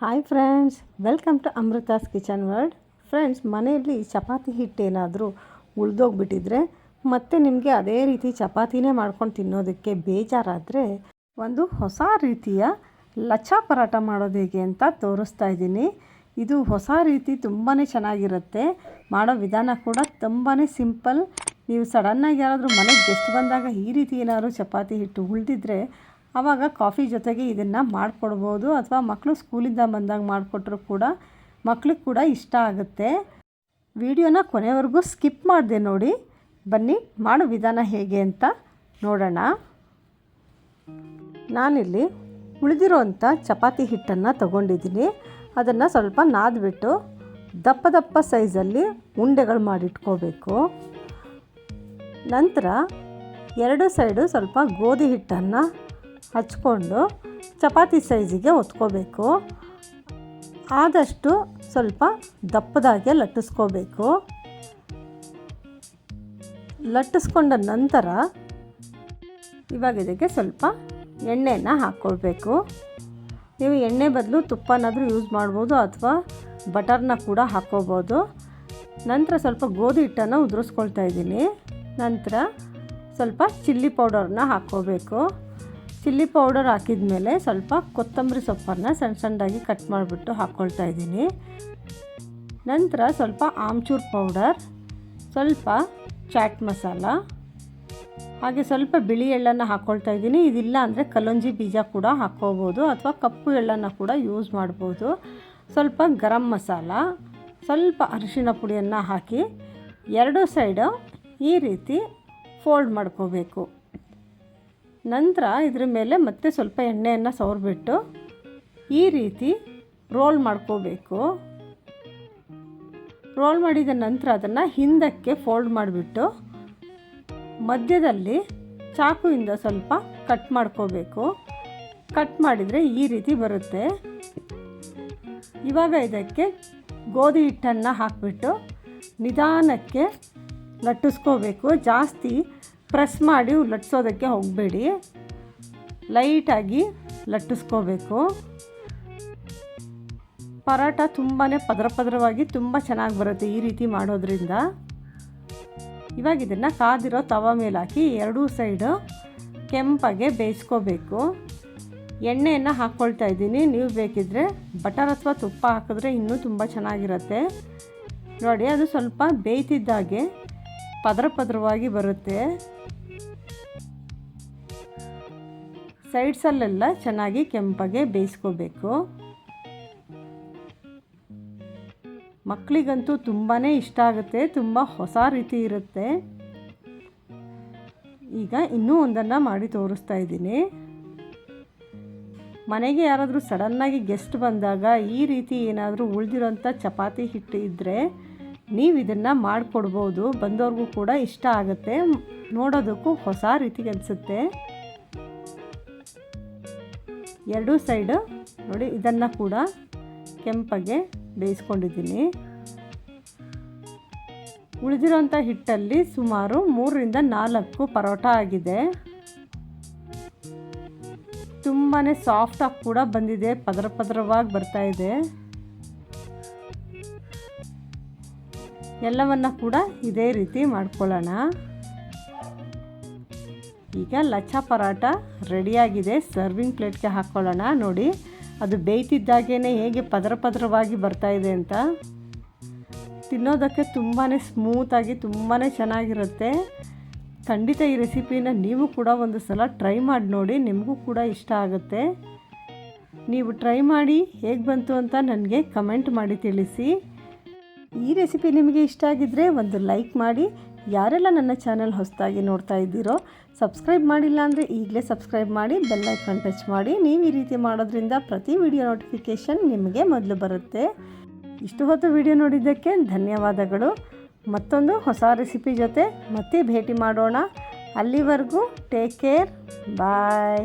Hi friends, welcome to Amrita's kitchen world. Friends, ಮನೆಯಲ್ಲಿ ಚಪಾತಿ ಹಿಟ್ಟೇನಾದರೂ ಉಳಿದೋಗ್ಬಿಟ್ಟಿದ್ರೆ ಮತ್ತು ನಿಮಗೆ ಅದೇ ರೀತಿ ಚಪಾತಿನೇ ಮಾಡ್ಕೊಂಡು ತಿನ್ನೋದಕ್ಕೆ ಬೇಜಾರಾದರೆ ಒಂದು ಹೊಸ ರೀತಿಯ ಲಚ್ಚಾ ಪರಾಟ ಮಾಡೋದು ಹೇಗೆ ಅಂತ ತೋರಿಸ್ತಾ ಇದ್ದೀನಿ. ಇದು ಹೊಸ ರೀತಿ ತುಂಬಾ ಚೆನ್ನಾಗಿರುತ್ತೆ. ಮಾಡೋ ವಿಧಾನ ಕೂಡ ತುಂಬಾ ಸಿಂಪಲ್. ನೀವು ಸಡನ್ನಾಗಿ ಯಾರಾದರೂ ಮನೆಗೆ ಗೆಸ್ಟ್ ಬಂದಾಗ ಈ ರೀತಿ ಏನಾದರೂ ಚಪಾತಿ ಹಿಟ್ಟು ಉಳಿದಿದ್ರೆ ಆವಾಗ ಕಾಫಿ ಜೊತೆಗೆ ಇದನ್ನು ಮಾಡಿಕೊಡ್ಬೋದು, ಅಥವಾ ಮಕ್ಕಳು ಸ್ಕೂಲಿಂದ ಬಂದಾಗ ಮಾಡಿಕೊಟ್ರೂ ಕೂಡ ಮಕ್ಳಿಗೆ ಕೂಡ ಇಷ್ಟ ಆಗುತ್ತೆ. ವಿಡಿಯೋನ ಕೊನೆವರೆಗೂ ಸ್ಕಿಪ್ ಮಾಡಿದೆ ನೋಡಿ. ಬನ್ನಿ ಮಾಡೋ ವಿಧಾನ ಹೇಗೆ ಅಂತ ನೋಡೋಣ. ನಾನಿಲ್ಲಿ ಉಳಿದಿರೋಂಥ ಚಪಾತಿ ಹಿಟ್ಟನ್ನು ತಗೊಂಡಿದ್ದೀನಿ. ಅದನ್ನು ಸ್ವಲ್ಪ ನಾದ್ಬಿಟ್ಟು ದಪ್ಪ ದಪ್ಪ ಸೈಜಲ್ಲಿ ಉಂಡೆಗಳು ಮಾಡಿಟ್ಕೋಬೇಕು. ನಂತರ ಎರಡು ಸೈಡು ಸ್ವಲ್ಪ ಗೋಧಿ ಹಿಟ್ಟನ್ನು ಹಚ್ಕೊಂಡು ಚಪಾತಿ ಸೈಜಿಗೆ ಒತ್ಕೋಬೇಕು. ಆದಷ್ಟು ಸ್ವಲ್ಪ ದಪ್ಪದಾಗೆ ಲಟ್ಟಿಸ್ಕೋಬೇಕು. ಲಟ್ಟಿಸ್ಕೊಂಡ ನಂತರ ಇವಾಗ ಇದಕ್ಕೆ ಸ್ವಲ್ಪ ಎಣ್ಣೆಯನ್ನು ಹಾಕ್ಕೊಳ್ಬೇಕು. ನೀವು ಎಣ್ಣೆ ಬದಲು ತುಪ್ಪನಾದರೂ ಯೂಸ್ ಮಾಡ್ಬೋದು, ಅಥವಾ ಬಟರ್ನ ಕೂಡ ಹಾಕ್ಕೋಬೋದು. ನಂತರ ಸ್ವಲ್ಪ ಗೋಧಿ ಹಿಟ್ಟನ್ನು ಉದುರಿಸ್ಕೊಳ್ತಾ ಇದ್ದೀನಿ. ನಂತರ ಸ್ವಲ್ಪ ಚಿಲ್ಲಿ ಪೌಡರ್ನ ಹಾಕ್ಕೋಬೇಕು. ಚಿಲ್ಲಿ ಪೌಡರ್ ಹಾಕಿದ ಮೇಲೆ ಸ್ವಲ್ಪ ಕೊತ್ತಂಬರಿ ಸೊಪ್ಪನ್ನು ಸಣ್ಣ ಸಣ್ಣದಾಗಿ ಕಟ್ ಮಾಡಿಬಿಟ್ಟು ಹಾಕ್ಕೊಳ್ತಾ ಇದ್ದೀನಿ. ನಂತರ ಸ್ವಲ್ಪ ಆಮ್ಚೂರ್ ಪೌಡರ್, ಸ್ವಲ್ಪ ಚಾಟ್ ಮಸಾಲ, ಹಾಗೆ ಸ್ವಲ್ಪ ಬಿಳಿ ಎಳ್ಳನ್ನು ಹಾಕ್ಕೊಳ್ತಾ ಇದ್ದೀನಿ. ಇದಿಲ್ಲ ಅಂದರೆ ಕಲ್ಲೊಂಜಿ ಬೀಜ ಕೂಡ ಹಾಕ್ಕೋಬೋದು, ಅಥವಾ ಕಪ್ಪು ಎಳ್ಳನ್ನು ಕೂಡ ಯೂಸ್ ಮಾಡ್ಬೋದು. ಸ್ವಲ್ಪ ಗರಂ ಮಸಾಲ, ಸ್ವಲ್ಪ ಅರಿಶಿಣ ಪುಡಿಯನ್ನು ಹಾಕಿ ಎರಡೂ ಸೈಡು ಈ ರೀತಿ ಫೋಲ್ಡ್ ಮಾಡ್ಕೋಬೇಕು. ನಂತರ ಇದ್ರ ಮೇಲೆ ಮತ್ತೆ ಸ್ವಲ್ಪ ಎಣ್ಣೆಯನ್ನು ಸವರ್ಬಿಟ್ಟು ಈ ರೀತಿ ರೋಲ್ ಮಾಡ್ಕೋಬೇಕು. ರೋಲ್ ಮಾಡಿದ ನಂತರ ಅದನ್ನು ಹಿಂದಕ್ಕೆ ಫೋಲ್ಡ್ ಮಾಡಿಬಿಟ್ಟು ಮಧ್ಯದಲ್ಲಿ ಚಾಕುವಿಂದ ಸ್ವಲ್ಪ ಕಟ್ ಮಾಡ್ಕೋಬೇಕು. ಕಟ್ ಮಾಡಿದರೆ ಈ ರೀತಿ ಬರುತ್ತೆ. ಇವಾಗ ಇದಕ್ಕೆ ಗೋಧಿ ಹಿಟ್ಟನ್ನು ಹಾಕಿಬಿಟ್ಟು ನಿಧಾನಕ್ಕೆ ಲಟ್ಟಿಸ್ಕೋಬೇಕು. ಜಾಸ್ತಿ ಪ್ರೆಸ್ ಮಾಡಿ ಲಟ್ಟಿಸೋದಕ್ಕೆ ಹೋಗಬೇಡಿ, ಲೈಟಾಗಿ ಲಟ್ಟಿಸ್ಕೋಬೇಕು. ಪರಾಟ ತುಂಬಾ ಪದರವಾಗಿ ತುಂಬ ಚೆನ್ನಾಗಿ ಬರುತ್ತೆ ಈ ರೀತಿ ಮಾಡೋದ್ರಿಂದ. ಇವಾಗ ಇದನ್ನು ಕಾದಿರೋ ತವ ಮೇಲೆ ಹಾಕಿ ಎರಡೂ ಸೈಡು ಕೆಂಪಾಗೆ ಬೇಯಿಸ್ಕೋಬೇಕು. ಎಣ್ಣೆಯನ್ನು ಹಾಕ್ಕೊಳ್ತಾ ಇದ್ದೀನಿ. ನೀವು ಬೇಕಿದ್ದರೆ ಬಟರ್ ಅಥವಾ ತುಪ್ಪ ಹಾಕಿದ್ರೆ ಇನ್ನೂ ತುಂಬ ಚೆನ್ನಾಗಿರುತ್ತೆ. ನೋಡಿ, ಅದು ಸ್ವಲ್ಪ ಬೇಯ್ತಿದ್ದಾಗೆ ಪದರವಾಗಿ ಬರುತ್ತೆ. ಸೈಡ್ಸಲ್ಲೆಲ್ಲ ಚೆನ್ನಾಗಿ ಕೆಂಪಾಗೆ ಬೇಯಿಸ್ಕೋಬೇಕು. ಮಕ್ಕಳಿಗಂತೂ ತುಂಬಾ ಇಷ್ಟ ಆಗುತ್ತೆ, ತುಂಬ ಹೊಸ ರೀತಿ ಇರುತ್ತೆ. ಈಗ ಇನ್ನೂ ಒಂದನ್ನು ಮಾಡಿ ತೋರಿಸ್ತಾ ಇದ್ದೀನಿ. ಮನೆಗೆ ಯಾರಾದರೂ ಸಡನ್ನಾಗಿ ಗೆಸ್ಟ್ ಬಂದಾಗ ಈ ರೀತಿ ಏನಾದರೂ ಉಳಿದಿರೋಂಥ ಚಪಾತಿ ಹಿಟ್ಟು ಇದ್ದರೆ ನೀವು ಇದನ್ನು ಮಾಡಿಕೊಡ್ಬೋದು. ಬಂದವ್ರಿಗೂ ಕೂಡ ಇಷ್ಟ ಆಗುತ್ತೆ, ನೋಡೋದಕ್ಕೂ ಹೊಸ ರೀತಿಗೆ ಅನಿಸುತ್ತೆ. ಎರಡೂ ಸೈಡು ನೋಡಿ, ಇದನ್ನು ಕೂಡ ಕೆಂಪಗೆ ಬೇಯಿಸ್ಕೊಂಡಿದ್ದೀನಿ. ಉಳಿದಿರೋಂಥ ಹಿಟ್ಟಲ್ಲಿ ಸುಮಾರು 3ರಿಂದ 4 ಪರೋಟ ಆಗಿದೆ. ತುಂಬಾ ಸಾಫ್ಟಾಗಿ ಕೂಡ ಬಂದಿದೆ, ಪದರವಾಗಿ ಬರ್ತಾ ಇದೆ. ಎಲ್ಲವನ್ನು ಕೂಡ ಇದೇ ರೀತಿ ಮಾಡ್ಕೊಳ್ಳೋಣ. ಈಗ ಲಚ್ಚಾ ಪರಾಟ ರೆಡಿಯಾಗಿದೆ. ಸರ್ವಿಂಗ್ ಪ್ಲೇಟ್ಗೆ ಹಾಕ್ಕೊಳ್ಳೋಣ. ನೋಡಿ, ಅದು ಬೇಯ್ತಿದ್ದಾಗೇ ಹೇಗೆ ಪದರವಾಗಿ ಬರ್ತಾ ಇದೆ ಅಂತ. ತಿನ್ನೋದಕ್ಕೆ ತುಂಬಾ ಸ್ಮೂತಾಗಿ ತುಂಬಾ ಚೆನ್ನಾಗಿರುತ್ತೆ. ಖಂಡಿತ ಈ ರೆಸಿಪಿನ ನೀವು ಕೂಡ ಒಂದು ಸಲ ಟ್ರೈ ಮಾಡಿ ನೋಡಿ, ನಿಮಗೂ ಕೂಡ ಇಷ್ಟ ಆಗುತ್ತೆ. ನೀವು ಟ್ರೈ ಮಾಡಿ ಹೇಗೆ ಬಂತು ಅಂತ ನನಗೆ ಕಮೆಂಟ್ ಮಾಡಿ ತಿಳಿಸಿ. ಈ ರೆಸಿಪಿ ನಿಮಗೆ ಇಷ್ಟ ಆಗಿದ್ದರೆ ಒಂದು ಲೈಕ್ ಮಾಡಿ. ಯಾರೆಲ್ಲ ನನ್ನ ಚಾನಲ್ ಹೊಸದಾಗಿ ನೋಡ್ತಾ ಇದ್ದೀರೋ ಸಬ್ಸ್ಕ್ರೈಬ್ ಮಾಡಿಲ್ಲ ಅಂದರೆ ಈಗಲೇ ಸಬ್ಸ್ಕ್ರೈಬ್ ಮಾಡಿ, ಬೆಲ್ ಐಕಾನ್ ಟಚ್ ಮಾಡಿ. ನೀವು ಈ ರೀತಿ ಮಾಡೋದ್ರಿಂದ ಪ್ರತಿ ವಿಡಿಯೋ ನೋಟಿಫಿಕೇಷನ್ ನಿಮಗೆ ಮೊದಲು ಬರುತ್ತೆ. ಇಷ್ಟು ಹೊತ್ತು ವಿಡಿಯೋ ನೋಡಿದ್ದಕ್ಕೆ ಧನ್ಯವಾದಗಳು. ಮತ್ತೊಂದು ಹೊಸ ರೆಸಿಪಿ ಜೊತೆ ಮತ್ತೆ ಭೇಟಿ ಮಾಡೋಣ. ಅಲ್ಲಿವರೆಗೂ ಟೇಕ್ ಕೇರ್, ಬಾಯ್.